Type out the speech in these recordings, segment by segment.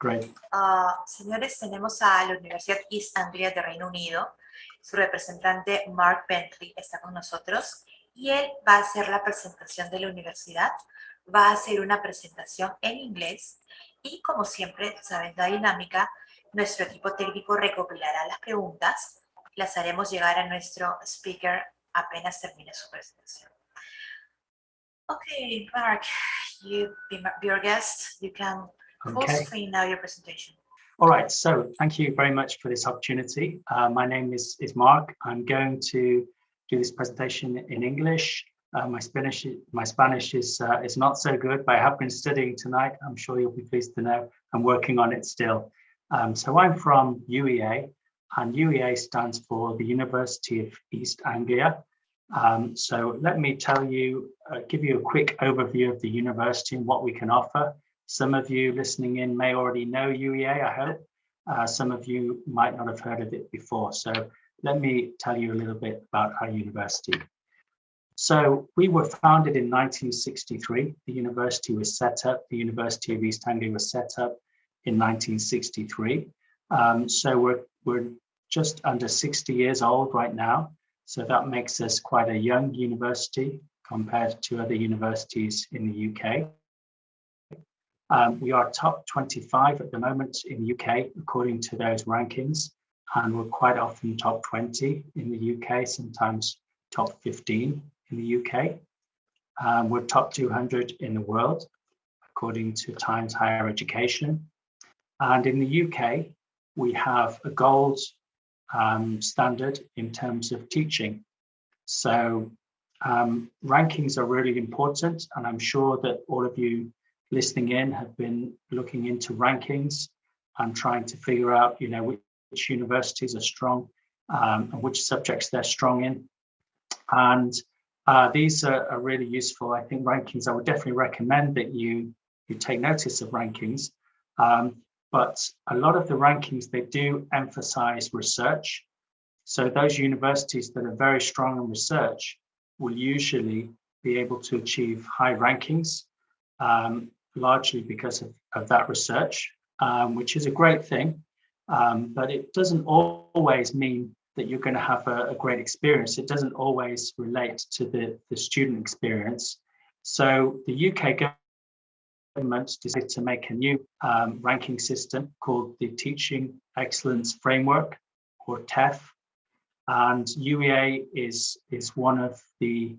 Great. Señores, tenemos a la Universidad East Anglia de Reino Unido. Su representante Mark Bentley está con nosotros y él va a hacer la presentación de la universidad. Va a hacer una presentación en inglés y, como siempre, saben la dinámica, nuestro equipo técnico recopilará las preguntas, las haremos llegar a nuestro speaker apenas termine su presentación. Okay, Mark, you be our guest. You can full screen now your presentation. All right, so thank you very much for this opportunity. My name is Mark. I'm going to do this presentation in English. My Spanish is not so good, but I have been studying tonight. I'm sure you'll be pleased to know I'm working on it still. So I'm from UEA, and UEA stands for the University of East Anglia. So let me tell you, give you a quick overview of the university and what we can offer. Some of you listening in may already know UEA, I hope. Some of you might not have heard of it before. So let me tell you a little bit about our university. So we were founded in 1963. The university was set up, the University of East Anglia was set up in 1963. So we're just under 60 years old right now. So that makes us quite a young university compared to other universities in the UK. We are top 25 at the moment in the UK, according to those rankings, and we're quite often top 20 in the UK, sometimes top 15 in the UK. We're top 200 in the world, according to Times Higher Education. And in the UK, we have a gold standard in terms of teaching. So rankings are really important, and I'm sure that all of you listening in have been looking into rankings and trying to figure out, which universities are strong and which subjects they're strong in. And these are really useful. I think rankings, I would definitely recommend that you take notice of rankings. But a lot of the rankings, they do emphasize research. So those universities that are very strong in research will usually be able to achieve high rankings, largely because of that research, which is a great thing. But it doesn't always mean that you're going to have a great experience. It doesn't always relate to the student experience. So the UK government decided to make a new ranking system called the Teaching Excellence Framework, or TEF. And UEA is one of the,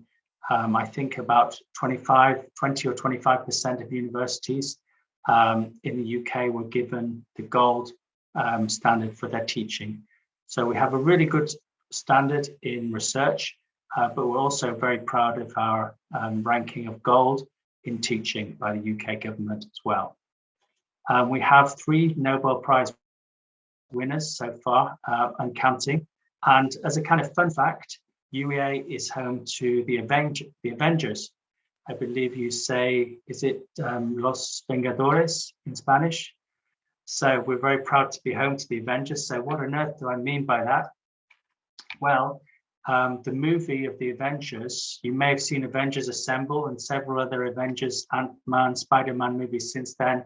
I think about 20 or 25% of universities in the UK were given the gold standard for their teaching. So we have a really good standard in research, but we're also very proud of our ranking of gold in teaching by the UK government as well. We have 3 Nobel Prize winners so far and counting. And as a kind of fun fact, UEA is home to the Avengers. I believe you say, is it Los Vengadores in Spanish? So we're very proud to be home to the Avengers. So what on earth do I mean by that? Well, the movie of the Avengers, you may have seen Avengers Assemble and several other Avengers, Ant-Man, Spider-Man movies since then.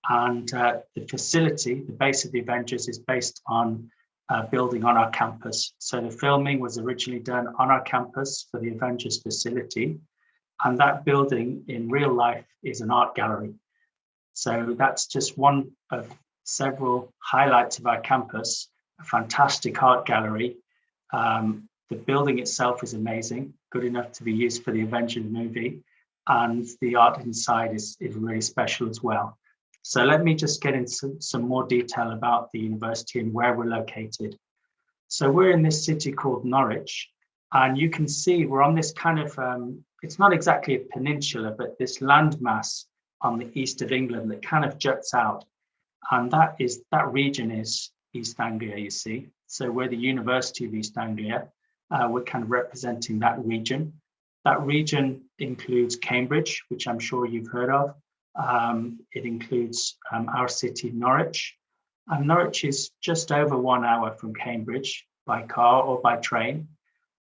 And the facility, the base of the Avengers, is based on a building on our campus. So the filming was originally done on our campus for the Avengers facility. And that building in real life is an art gallery. So that's just one of several highlights of our campus, a fantastic art gallery. The building itself is amazing, good enough to be used for the Avengers movie. And the art inside is really special as well. So let me just get into some more detail about the university and where we're located. So we're in this city called Norwich, and you can see we're on this kind of, it's not exactly a peninsula, but this landmass on the east of England that kind of juts out. And that region is East Anglia, you see. So we're the University of East Anglia. We're kind of representing that region. That region includes Cambridge, which I'm sure you've heard of. It includes our city, Norwich. And Norwich is just over 1 hour from Cambridge by car or by train.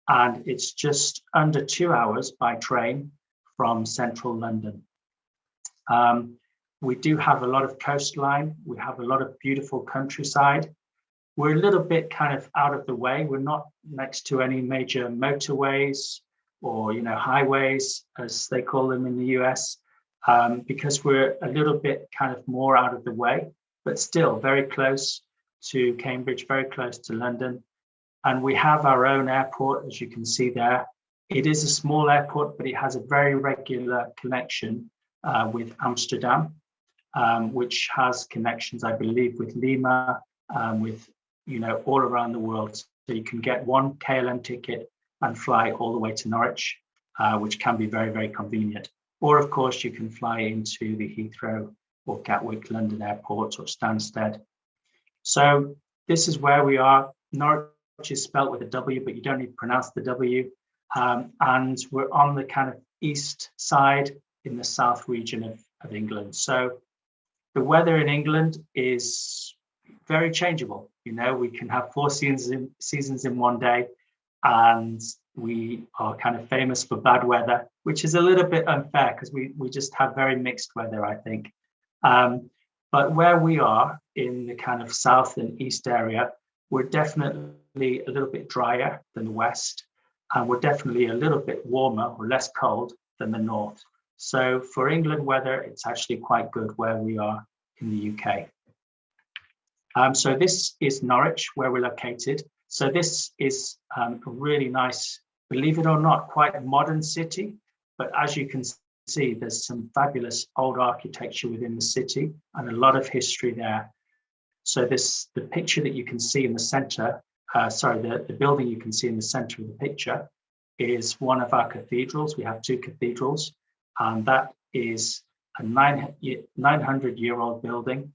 And it's just under 2 hours by train from central London. We do have a lot of coastline. We have a lot of beautiful countryside. We're a little bit kind of out of the way. We're not next to any major motorways or, highways, as they call them in the US, because we're a little bit kind of more out of the way, but still very close to Cambridge, very close to London. And we have our own airport, as you can see there. It is a small airport, but it has a very regular connection with Amsterdam, which has connections, I believe, with Lima, with all around the world. So you can get one KLM ticket and fly all the way to Norwich, which can be very, very convenient. Or, of course, you can fly into the Heathrow or Gatwick London airports or Stansted. So this is where we are. Norwich is spelt with a W, but you don't need to pronounce the W. And we're on the kind of east side in the south region of England. So the weather in England is very changeable. We can have 4 seasons in one day, and we are kind of famous for bad weather, which is a little bit unfair because we just have very mixed weather, I think. But where we are in the kind of south and east area, we're definitely a little bit drier than the west, and we're definitely a little bit warmer or less cold than the north. So for England weather, it's actually quite good where we are in the UK. So this is Norwich, where we're located. So this is a really nice, believe it or not, quite a modern city. But as you can see, there's some fabulous old architecture within the city and a lot of history there. So the picture that you can see in the center, the building you can see in the center of the picture is one of our cathedrals. We have 2 cathedrals, and that is a 900-year-old building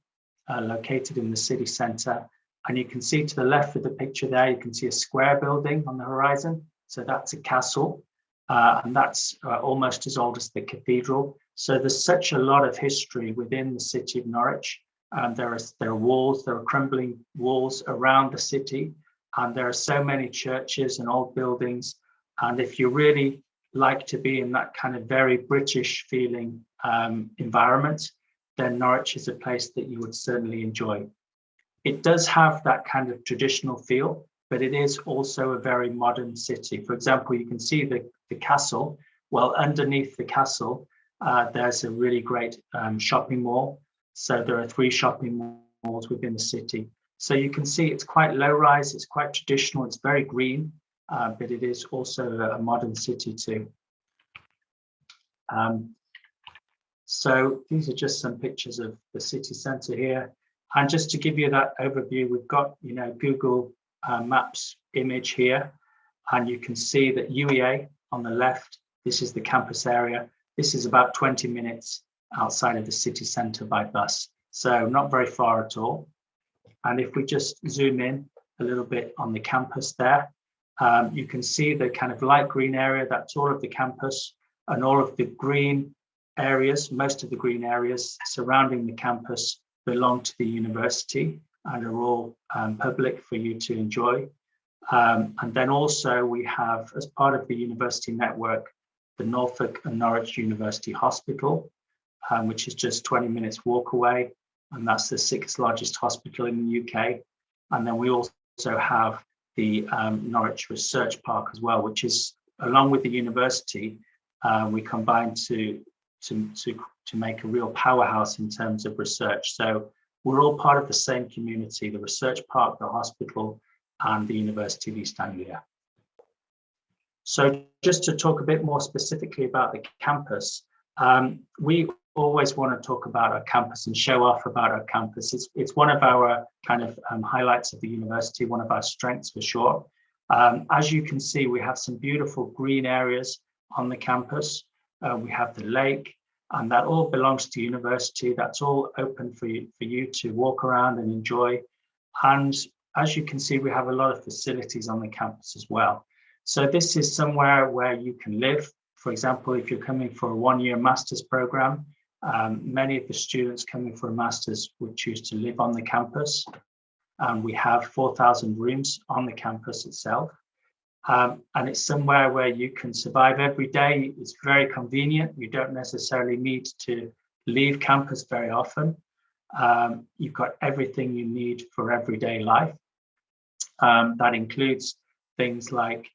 located in the city center. And you can see to the left of the picture there, you can see a square building on the horizon. So that's a castle, and that's almost as old as the cathedral. So there's such a lot of history within the city of Norwich. There are walls, there are crumbling walls around the city, and there are so many churches and old buildings. And if you really like to be in that kind of very British feeling environment, then Norwich is a place that you would certainly enjoy. It does have that kind of traditional feel, but it is also a very modern city. For example, you can see the castle. Well, underneath the castle, there's a really great shopping mall. So there are 3 shopping malls within the city. So you can see it's quite low rise, it's quite traditional, it's very green, but it is also a modern city too. So these are just some pictures of the city centre here. And just to give you that overview, we've got, Google Maps image here, and you can see that UEA on the left, this is the campus area. This is about 20 minutes outside of the city centre by bus. So not very far at all. And if we just zoom in a little bit on the campus there, you can see the kind of light green area, that's all of the campus, and all of the green areas, most of the green areas surrounding the campus belong to the university and are all public for you to enjoy. And then also we have, as part of the university network, the Norfolk and Norwich University Hospital, which is just 20 minutes walk away. And that's the 6th largest hospital in the UK. And then we also have the Norwich Research Park as well, which is, along with the university, we combine to make a real powerhouse in terms of research. So we're all part of the same community, the research park, the hospital, and the University of East Anglia. So just to talk a bit more specifically about the campus, we always want to talk about our campus and show off about our campus. It's one of our kind of highlights of the university, one of our strengths for sure. As you can see, we have some beautiful green areas on the campus. We have the lake, and that all belongs to university. That's all open for you to walk around and enjoy. And as you can see, we have a lot of facilities on the campus as well. So this is somewhere where you can live. For example, if you're coming for a 1-year master's program, many of the students coming for a master's would choose to live on the campus. We have 4,000 rooms on the campus itself. And it's somewhere where you can survive every day. It's very convenient. You don't necessarily need to leave campus very often. You've got everything you need for everyday life. That includes things like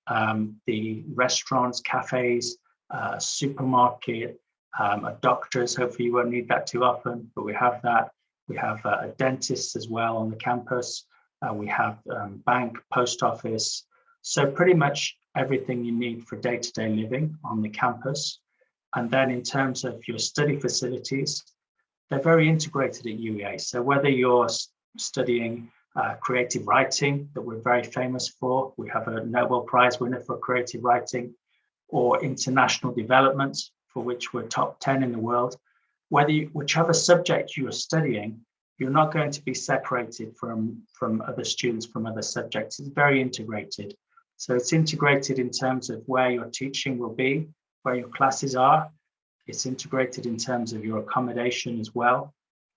the restaurants, cafes, supermarket, a doctor's. Hopefully you won't need that too often, but we have that. We have a dentist as well on the campus. We have bank, post office. So pretty much everything you need for day-to-day living on the campus. And then in terms of your study facilities, they're very integrated at UEA. So whether you're studying creative writing, that we're very famous for, we have a Nobel Prize winner for creative writing, or international development, for which we're top 10 in the world, whichever subject you are studying, you're not going to be separated from other students from other subjects. It's very integrated. So it's integrated in terms of where your teaching will be, where your classes are. It's integrated in terms of your accommodation as well.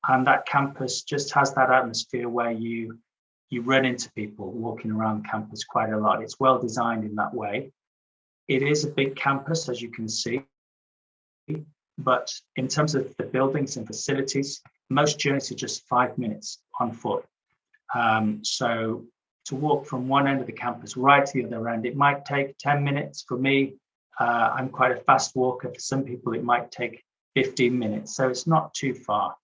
And that campus just has that atmosphere where you run into people walking around campus quite a lot. It's well designed in that way. It is a big campus, as you can see. But in terms of the buildings and facilities, most journeys are just 5 minutes on foot. So to walk from one end of the campus right to the other end, it might take 10 minutes. For me, I'm quite a fast walker. For some people, it might take 15 minutes. So it's not too far.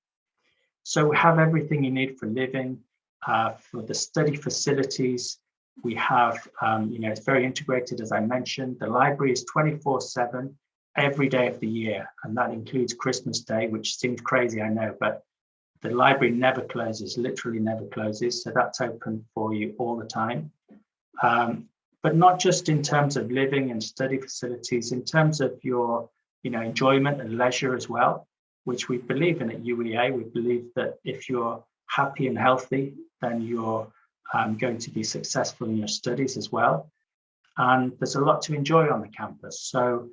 So we have everything you need for living. For the study facilities, we have, it's very integrated, as I mentioned. The library is 24/7 every day of the year, and that includes Christmas Day, which seems crazy, I know, but the library never closes, literally never closes. So that's open for you all the time. But not just in terms of living and study facilities, in terms of your, enjoyment and leisure as well, which we believe in at UEA. We believe that if you're happy and healthy, then you're going to be successful in your studies as well. And there's a lot to enjoy on the campus. So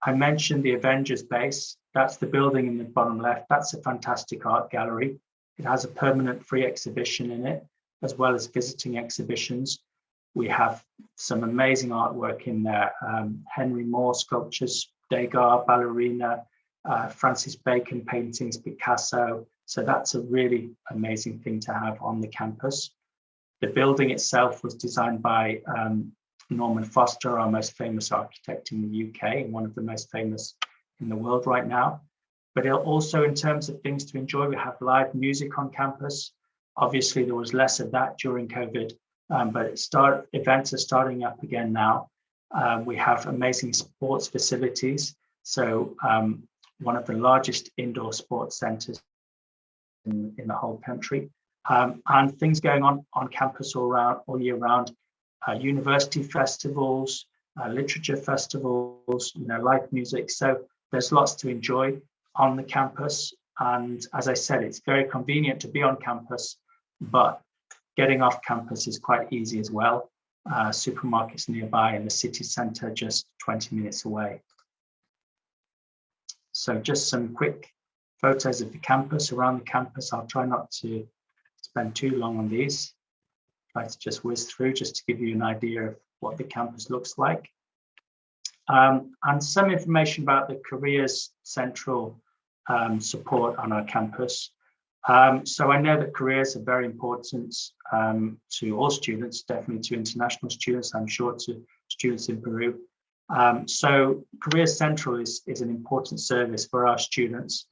I mentioned the Avengers base. That's the building in the bottom left. That's a fantastic art gallery. It has a permanent free exhibition in it, as well as visiting exhibitions. We have some amazing artwork in there. Henry Moore sculptures, Degas, ballerina, Francis Bacon paintings, Picasso. So that's a really amazing thing to have on the campus. The building itself was designed by Norman Foster, our most famous architect in the UK, and one of the most famous in the world right now. But also in terms of things to enjoy, we have live music on campus. Obviously, there was less of that during COVID, but events are starting up again now. We have amazing sports facilities. So one of the largest indoor sports centers in the whole country. And things going on campus all year round. University festivals, literature festivals, live music. So there's lots to enjoy on the campus. And as I said, it's very convenient to be on campus, but getting off campus is quite easy as well. Supermarkets nearby and the city centre just 20 minutes away. So just some quick photos of the campus, around the campus. I'll try not to spend too long on these. Try to just whiz through just to give you an idea of what the campus looks like. And some information about the Careers Central support on our campus. So I know that careers are very important to all students, definitely to international students, I'm sure to students in Peru. So Careers Central is an important service for our students,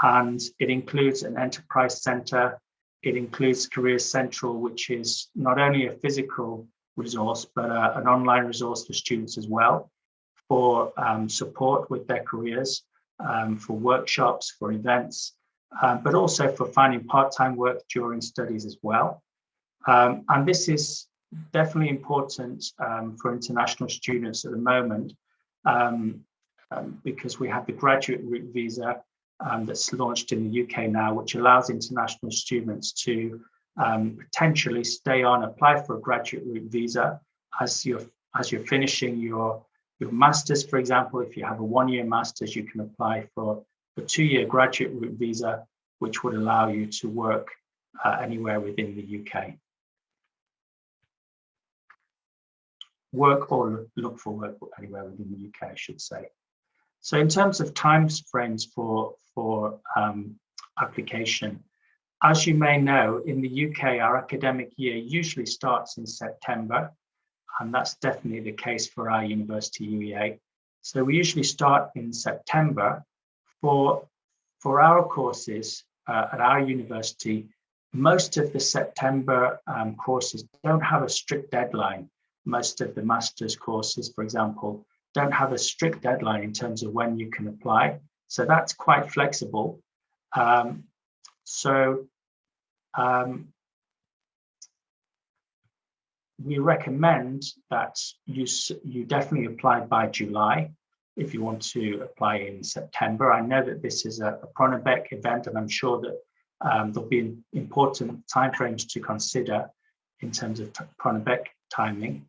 and it includes an enterprise center. It includes Careers Central, which is not only a physical resource, but an online resource for students as well, for support with their careers, for workshops, for events, but also for finding part-time work during studies as well. And this is definitely important for international students at the moment, because we have the graduate route visa that's launched in the UK now, which allows international students to potentially apply for a graduate route visa as you're finishing your master's. For example, if you have a 1-year master's, you can apply for a 2-year graduate route visa, which would allow you to work anywhere within the UK. Work or look for work anywhere within the UK, I should say. So in terms of time frames for application, as you may know, in the UK, our academic year usually starts in September, and that's definitely the case for our university UEA. So we usually start in September. For our courses at our university, most of the September courses don't have a strict deadline. Most of the master's courses, for example, don't have a strict deadline in terms of when you can apply. So that's quite flexible. We recommend that you definitely apply by July if you want to apply in September. I know that this is a Pronabec event, and I'm sure that there'll be important timeframes to consider in terms of Pronabec timing.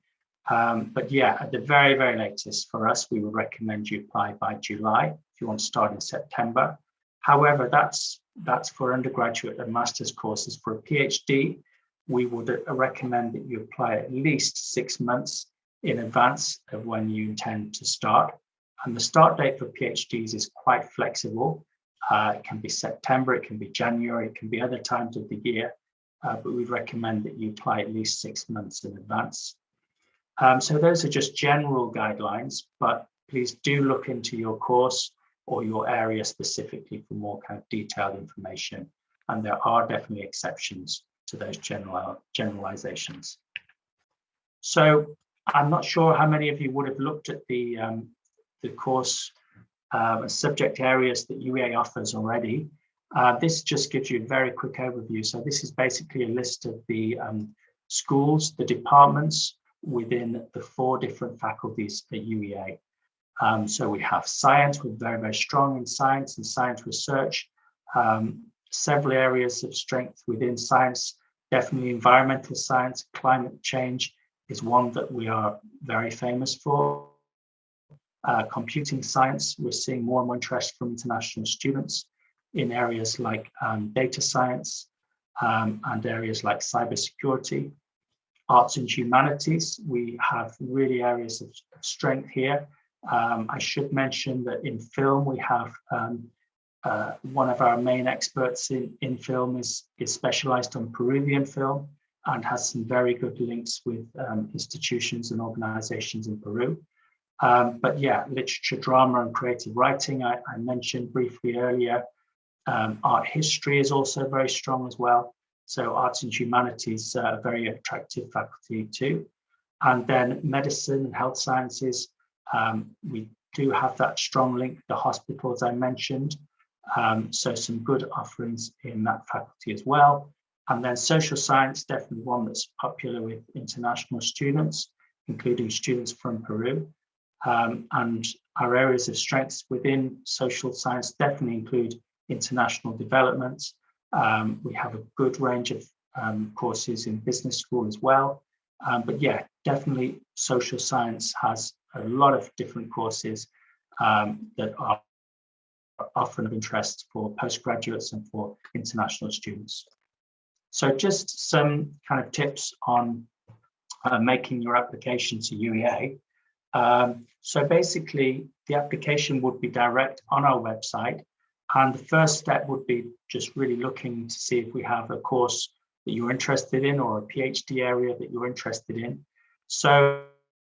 But yeah, at the very, very latest for us, we would recommend you apply by July if you want to start in September. However, that's for undergraduate and master's courses. For a PhD, we would recommend that you apply at least 6 months in advance of when you intend to start. And the start date for PhDs is quite flexible. It can be September, it can be January, it can be other times of the year, but we'd recommend that you apply at least 6 months in advance. So those are just general guidelines, but please do look into your course or your area specifically for more kind of detailed information. And there are definitely exceptions to those generalizations. So I'm not sure how many of you would have looked at the course subject areas that UEA offers already. This just gives you a very quick overview. So this is basically a list of the schools, the departments within the 4 different faculties at UEA. So we have science, we're very, very strong in science and science research. Several areas of strength within science, definitely environmental science, climate change is one that we are very famous for. Computing science, we're seeing more and more interest from international students in areas like data science and areas like cybersecurity. Arts and humanities, we have really areas of strength here. I should mention that in film, we have one of our main experts in film is specialized on Peruvian film and has some very good links with institutions and organizations in Peru. But yeah, literature, drama, and creative writing, I mentioned briefly earlier. Art history is also very strong as well. So arts and humanities are a very attractive faculty too. And then medicine and health sciences, we do have that strong link to the hospital, as I mentioned. So some good offerings in that faculty as well. And then social science, definitely one that's popular with international students, including students from Peru. And our areas of strengths within social science definitely include international development. We have a good range of courses in business school as well. But yeah, definitely social science has a lot of different courses that are often of interest for postgraduates and for international students. So just some kind of tips on making your application to UEA. So basically, the application would be direct on our website. And the first step would be just really looking to see if we have a course that you're interested in or a PhD area that you're interested in. So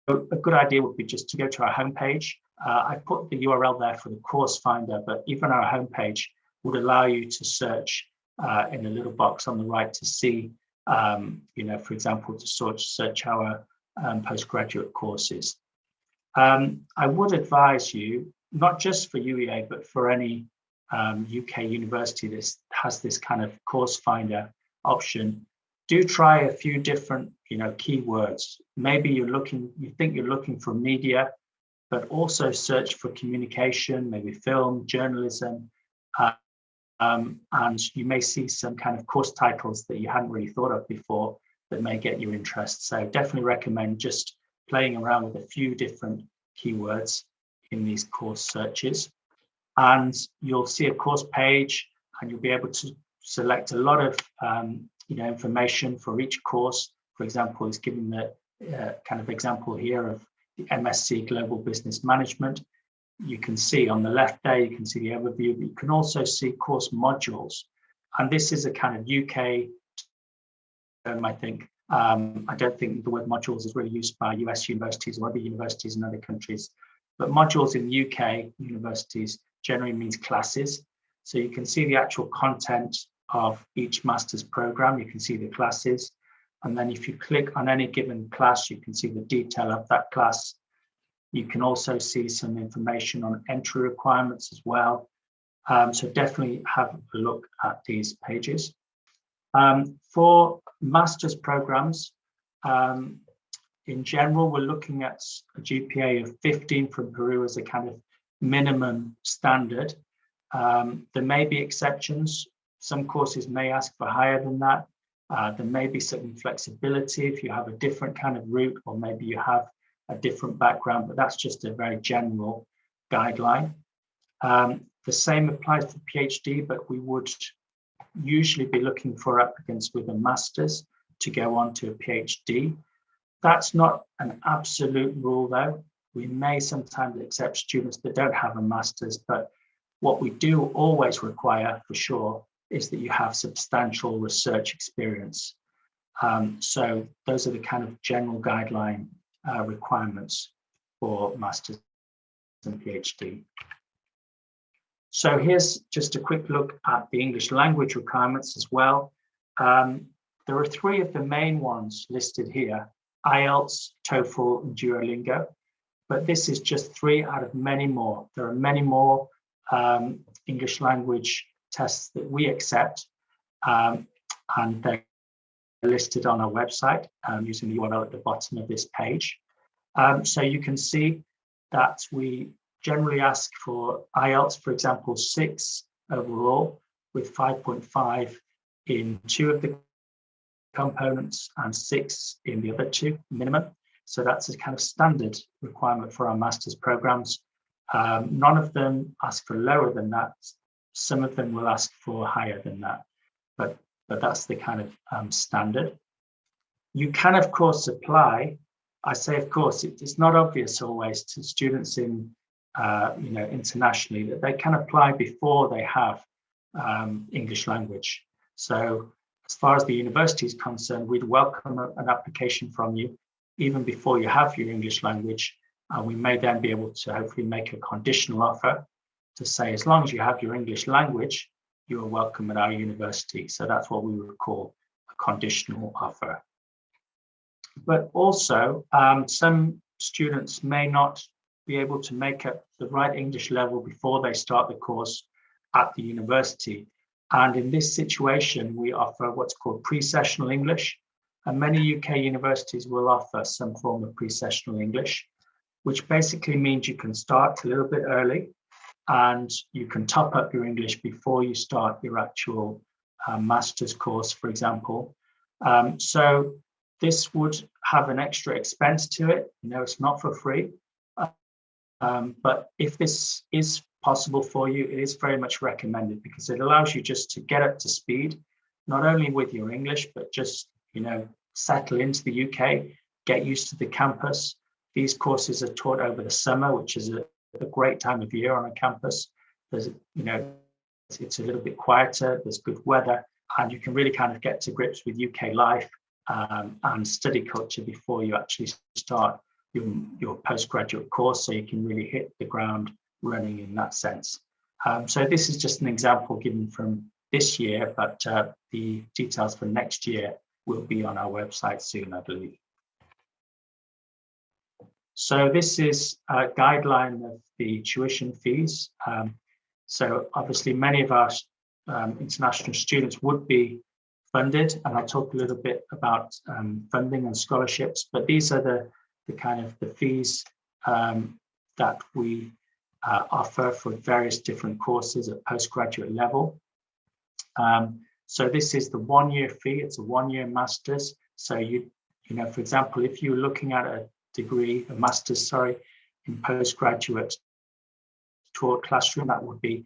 a good idea would be just to go to our homepage. I put the URL there for the course finder, but even our homepage would allow you to search in a little box on the right to see, for example, to search our postgraduate courses. I would advise you, not just for UEA, but for any UK university that has this kind of course finder option, do try a few different, keywords. Maybe you think you're looking for media, but also search for communication, maybe film, journalism, and you may see some kind of course titles that you hadn't really thought of before that may get your interest. So definitely recommend just playing around with a few different keywords in these course searches. And you'll see a course page and you'll be able to select a lot of information for each course. For example, it's given the kind of example here of the MSc Global Business Management. you can see on the left there, you can see the overview, but you can also see course modules. And this is a kind of UK term, I think. I don't think the word modules is really used by US universities or other universities in other countries. But modules in UK universities generally means classes. So you can see the actual content of each master's program. You can see the classes. And then if you click on any given class, you can see the detail of that class. You can also see some information on entry requirements as well. So definitely have a look at these pages. For master's programs, in general, we're looking at a GPA of 15 from Peru as a kind of minimum standard. There may be exceptions. Some courses may ask for higher than that. There may be certain flexibility if you have a different kind of route, or maybe you have a different background, but that's just a very general guideline. The same applies to PhD, but we would usually be looking for applicants with a master's to go on to a PhD. That's not an absolute rule though. We may sometimes accept students that don't have a master's, but what we do always require for sure is that you have substantial research experience. So those are the kind of general guideline requirements for master's and PhD. So here's just a quick look at the English language requirements as well. There are three of the main ones listed here: IELTS, TOEFL, and Duolingo. But this is just three out of many more. There are many more English language tests that we accept, and they're listed on our website using the URL at the bottom of this page. So you can see that we generally ask for IELTS, for example, 6 overall, with 5.5 in 2 of the components and 6 in the other 2 minimum. So that's a kind of standard requirement for our master's programs. None of them ask for lower than that. Some of them will ask for higher than that, but that's the kind of standard. You can, of course, apply. I say, of course, it's not obvious always to students in internationally that they can apply before they have English language. So as far as the university is concerned, we'd welcome an application from you even before you have your English language. We may then be able to hopefully make a conditional offer to say, as long as you have your English language, you are welcome at our university. So that's what we would call a conditional offer. But also, some students may not be able to make up the right English level before they start the course at the university. And in this situation, we offer what's called pre-sessional English. And many UK universities will offer some form of pre-sessional English, which basically means you can start a little bit early and you can top up your English before you start your actual master's course, for example. So this would have an extra expense to it. It's not for free. But if this is possible for you, it is very much recommended because it allows you just to get up to speed, not only with your English, but just, settle into the UK, get used to the campus. These courses are taught over the summer, which is a great time of year on a campus. There's, it's a little bit quieter, there's good weather, and you can really kind of get to grips with UK life and study culture before you actually start your postgraduate course, so you can really hit the ground running in that sense. So this is just an example given from this year, but the details for next year will be on our website soon, I believe. So this is a guideline of the tuition fees. So obviously many of our international students would be funded, and I'll talk a little bit about funding and scholarships, but these are the kind of the fees that we offer for various different courses at postgraduate level. So this is the 1-year fee. It's a 1-year master's. So for example, if you're looking at a master's, in postgraduate taught classroom, that would be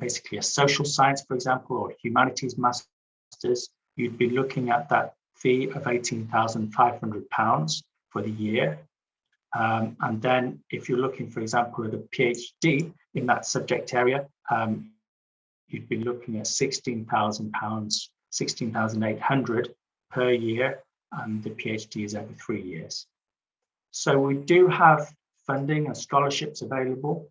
basically a social science, for example, or humanities master's. You'd be looking at that fee of £18,500 for the year. And then if you're looking, for example, at a PhD in that subject area, you'd be looking at £16,000, 16,800 per year, and the PhD is every 3 years. So we do have funding and scholarships available.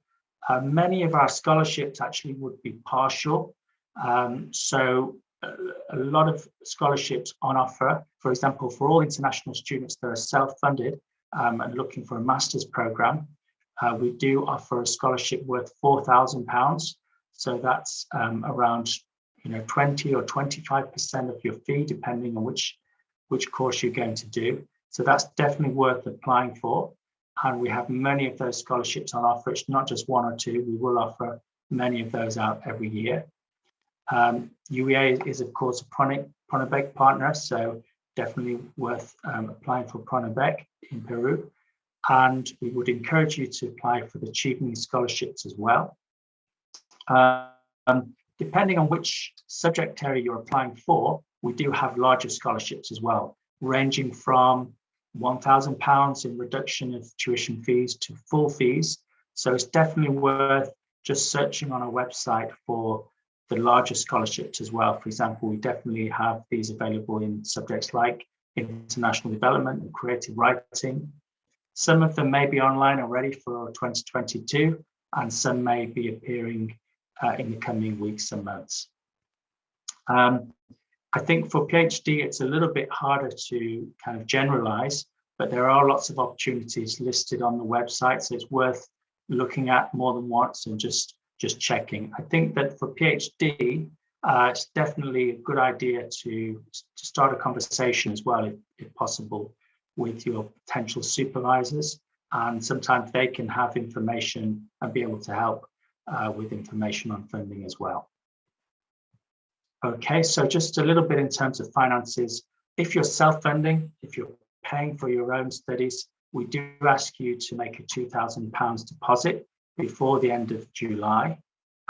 Many of our scholarships actually would be partial. So a lot of scholarships on offer. For example, for all international students that are self-funded and looking for a master's program, we do offer a scholarship worth £4,000. So that's around 20 or 25% of your fee, depending on which course you're going to do. So that's definitely worth applying for. And we have many of those scholarships on offer. It's not just one or two. We will offer many of those out every year. UEA is, of course, a Pronabec partner, so definitely worth applying for Pronabec in Peru. And we would encourage you to apply for the Achievement Scholarships as well. Depending on which subject area you're applying for, we do have larger scholarships as well, ranging from £1,000 in reduction of tuition fees to full fees. So it's definitely worth just searching on our website for the larger scholarships as well. For example, we definitely have these available in subjects like international development and creative writing. Some of them may be online already for 2022, and some may be appearing in the coming weeks and months. I think for PhD, it's a little bit harder to kind of generalize, but there are lots of opportunities listed on the website, so it's worth looking at more than once and just checking. I think that for PhD, it's definitely a good idea to start a conversation as well, if possible, with your potential supervisors, and sometimes they can have information and be able to help with information on funding as well. Okay, so just a little bit in terms of finances. If you're self-funding, if you're paying for your own studies, we do ask you to make a £2,000 deposit before the end of July.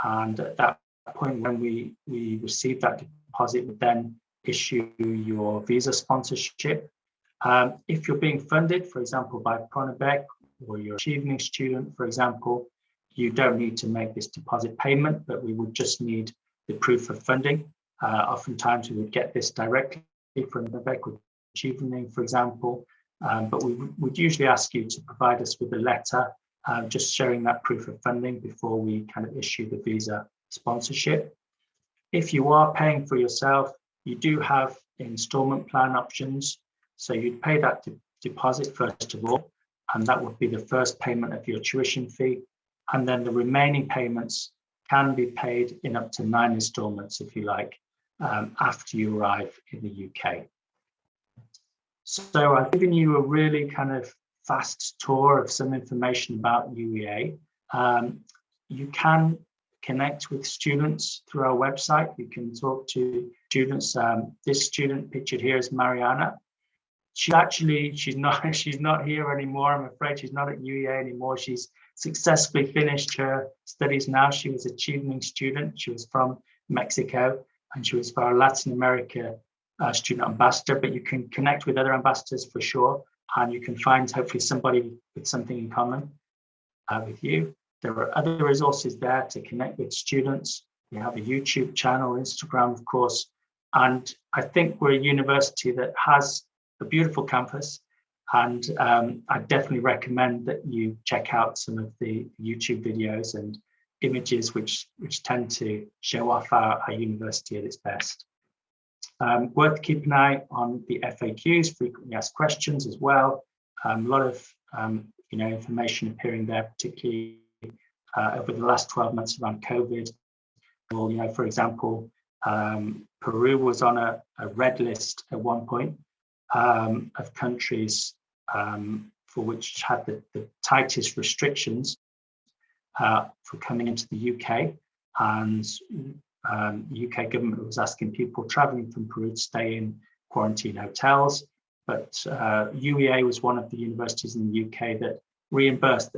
And at that point, when we receive that deposit, we then issue your visa sponsorship. If you're being funded, for example, by Pronabec, or you're an achieving student, for example, you don't need to make this deposit payment, but we would just need the proof of funding. Oftentimes we would get this directly from Pronabec with achieving, for example, but we would usually ask you to provide us with a letter just showing that proof of funding before we kind of issue the visa sponsorship. If you are paying for yourself, you do have installment plan options. So you'd pay that deposit first of all, and that would be the first payment of your tuition fee. And then the remaining payments can be paid in up to 9 installments, if you like, after you arrive in the UK. So I've given you a really kind of fast tour of some information about UEA. You can connect with students through our website. You can talk to students. This student pictured here is Mariana. She's not here anymore. I'm afraid she's not at UEA anymore. She's successfully finished her studies now. She was an achieving student. She was from Mexico, and she was for our Latin America student ambassador. But you can connect with other ambassadors for sure, and you can find hopefully somebody with something in common with you. There are other resources there to connect with students. We have a YouTube channel, Instagram, of course, and I think we're a university that has a beautiful campus, and I definitely recommend that you check out some of the YouTube videos and images which tend to show off our university at its best. Worth keeping an eye on the FAQs, frequently asked questions as well. A lot of information appearing there, particularly over the last 12 months around COVID. Well, for example, Peru was on a red list at one point of countries for which had the tightest restrictions for coming into the UK, and the UK government was asking people travelling from Peru to stay in quarantine hotels, but UEA was one of the universities in the UK that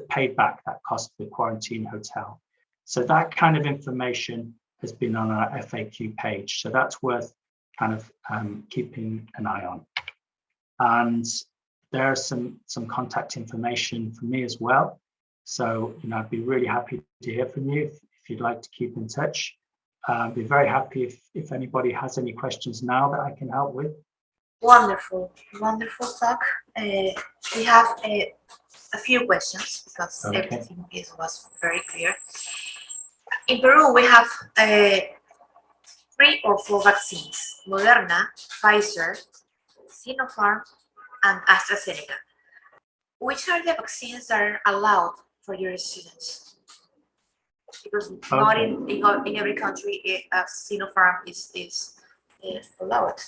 paid back that cost of the quarantine hotel. So that kind of information has been on our FAQ page, so that's worth kind of keeping an eye on. And there's some contact information for me as well. So, I'd be really happy to hear from you if you'd like to keep in touch. I'd be very happy if anybody has any questions now that I can help with. Wonderful talk. We have a few questions because everything was very clear. In Peru, we have 3 or 4 vaccines: Moderna, Pfizer, Sinopharm, and AstraZeneca. Which are the vaccines that are allowed for your students? Because not in every country Sinopharm is allowed.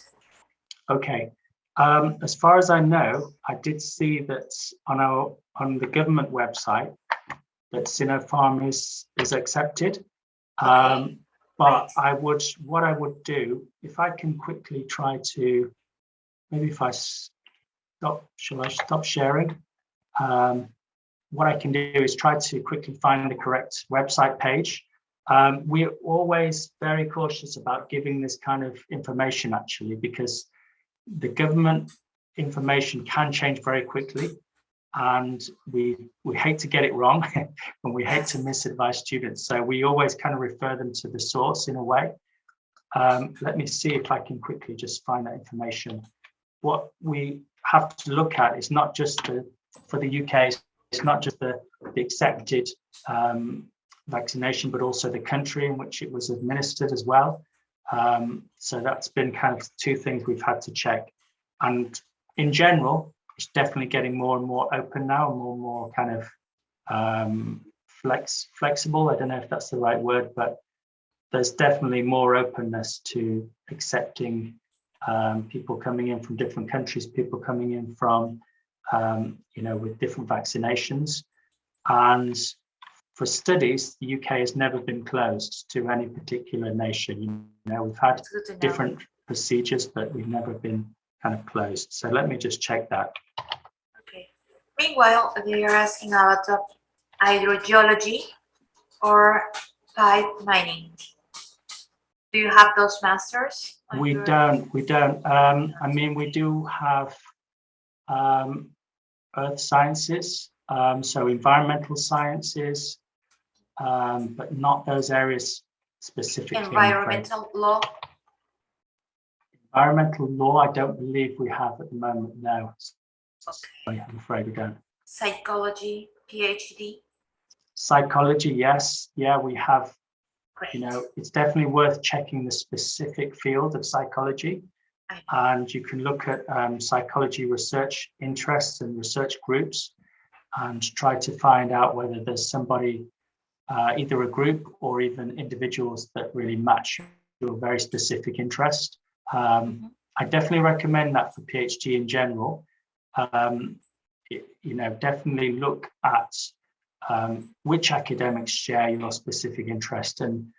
Okay. As far as I know, I did see that on the government website that Sinopharm is accepted. Okay. But what I would do, if I can quickly try to, maybe if I shall I stop sharing? What I can do is try to quickly find the correct website page. We're always very cautious about giving this kind of information, actually, because the government information can change very quickly, and we hate to get it wrong and we hate to misadvise students. So we always kind of refer them to the source in a way. Let me see if I can quickly just find that information. What we have to look at is not just for the UK, it's not just the accepted vaccination, but also the country in which it was administered as well. So that's been kind of 2 things we've had to check. And in general, it's definitely getting more and more open now, and more kind of flexible. I don't know if that's the right word, but there's definitely more openness to accepting people coming in from different countries, people coming in from, with different vaccinations. And for studies, the UK has never been closed to any particular nation. We've had different procedures, but we've never been kind of closed. So let me just check that. Okay. Meanwhile, they are asking about hydrogeology or pipe mining. Do you have those masters? We don't. We do have earth sciences, so environmental sciences, but not those areas specifically. Environmental law? Environmental law, I don't believe we have at the moment, no. Okay. I'm afraid we don't. Psychology, PhD? Psychology, yes. Yeah, we have. Great. It's definitely worth checking the specific field of psychology. And you can look at psychology research interests and research groups and try to find out whether there's somebody, either a group or even individuals that really match your very specific interest. I definitely recommend that for PhD in general. Definitely look at which academics share your specific interest. And,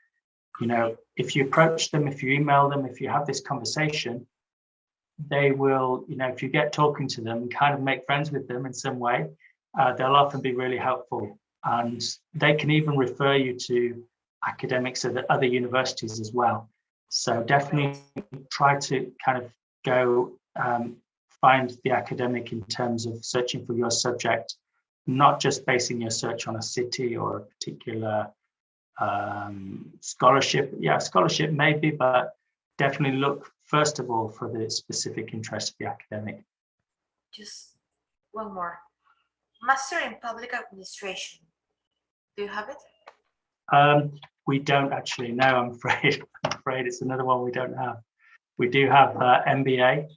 if you approach them, if you email them, if you have this conversation, they will, if you get talking to them, kind of make friends with them in some way, they'll often be really helpful. And they can even refer you to academics at other universities as well. So definitely try to kind of go find the academic in terms of searching for your subject, not just basing your search on a city or a particular scholarship. Yeah, scholarship maybe, but definitely look first of all for the specific interest of the academic. Just one more. Master in Public Administration. Do you have it? We don't actually know, I'm afraid. I'm afraid it's another one we don't have. We do have MBA.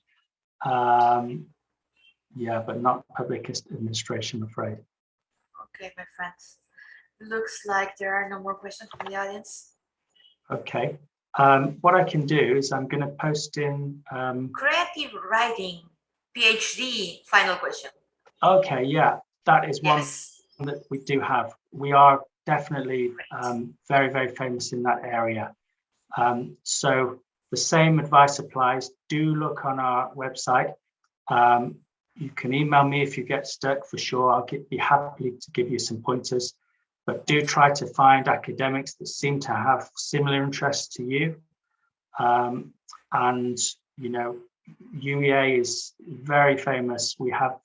Yeah, but not public administration, I'm afraid. Okay, my friends. Looks like there are no more questions from the audience. Okay. What I can do is I'm going to post in... creative writing, PhD, final question. Okay, yeah, that is one that we do have. We are definitely very, very famous in that area. So the same advice applies. Do look on our website. You can email me if you get stuck, for sure. I'll be happy to give you some pointers. But do try to find academics that seem to have similar interests to you. And, UEA is very famous. We have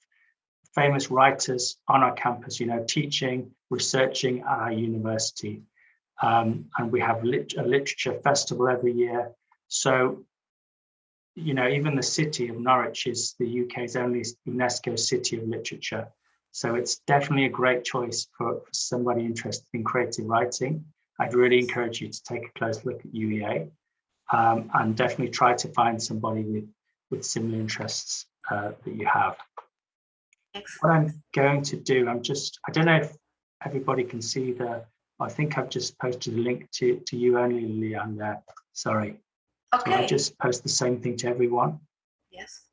famous writers on our campus, teaching, researching at our university. And we have a literature festival every year. So, even the city of Norwich is the UK's only UNESCO City of Literature. So it's definitely a great choice for somebody interested in creative writing. I'd really encourage you to take a close look at UEA and definitely try to find somebody with similar interests that you have. Excellent. What I'm going to do, I don't know if everybody can see I think I've just posted a link to you only, Leanne, there. Sorry. Okay. So I just post the same thing to everyone. Yes.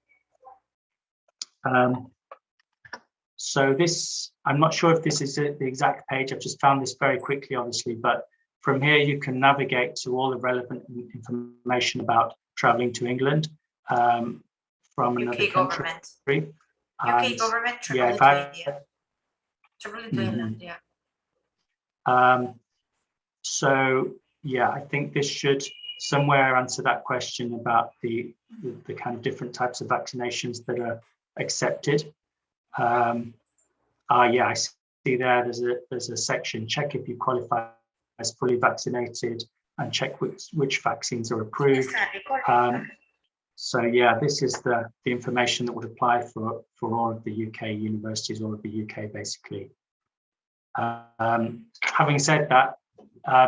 So this, I'm not sure if this is the exact page. I've just found this very quickly, obviously, but from here you can navigate to all the relevant information about traveling to England from another country. Government. UK government traveling to India. Traveling to England, yeah. So yeah, I think this should somewhere answer that question about the kind of different types of vaccinations that are accepted. Yeah, I see there's a section, check if you qualify as fully vaccinated and check which vaccines are approved. So yeah, this is the information that would apply for all of the UK universities, all of the UK basically. Having said that,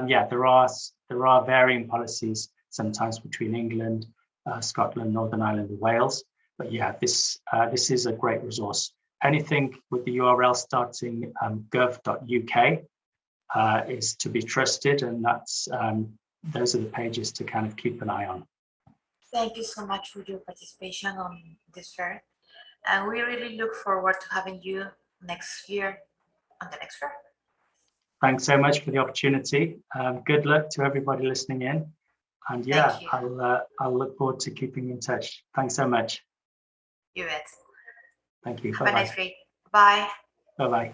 yeah, there are varying policies sometimes between England, Scotland, Northern Ireland, and Wales. But yeah, this is a great resource. Anything with the URL starting gov.uk is to be trusted, and those are the pages to kind of keep an eye on. Thank you so much for your participation on this fair, and we really look forward to having you next year on the next fair. Thanks so much for the opportunity. Good luck to everybody listening in, and yeah, I'll look forward to keeping in touch. Thanks so much. You bet. Thank you. Have a nice day. Bye. Bye-bye.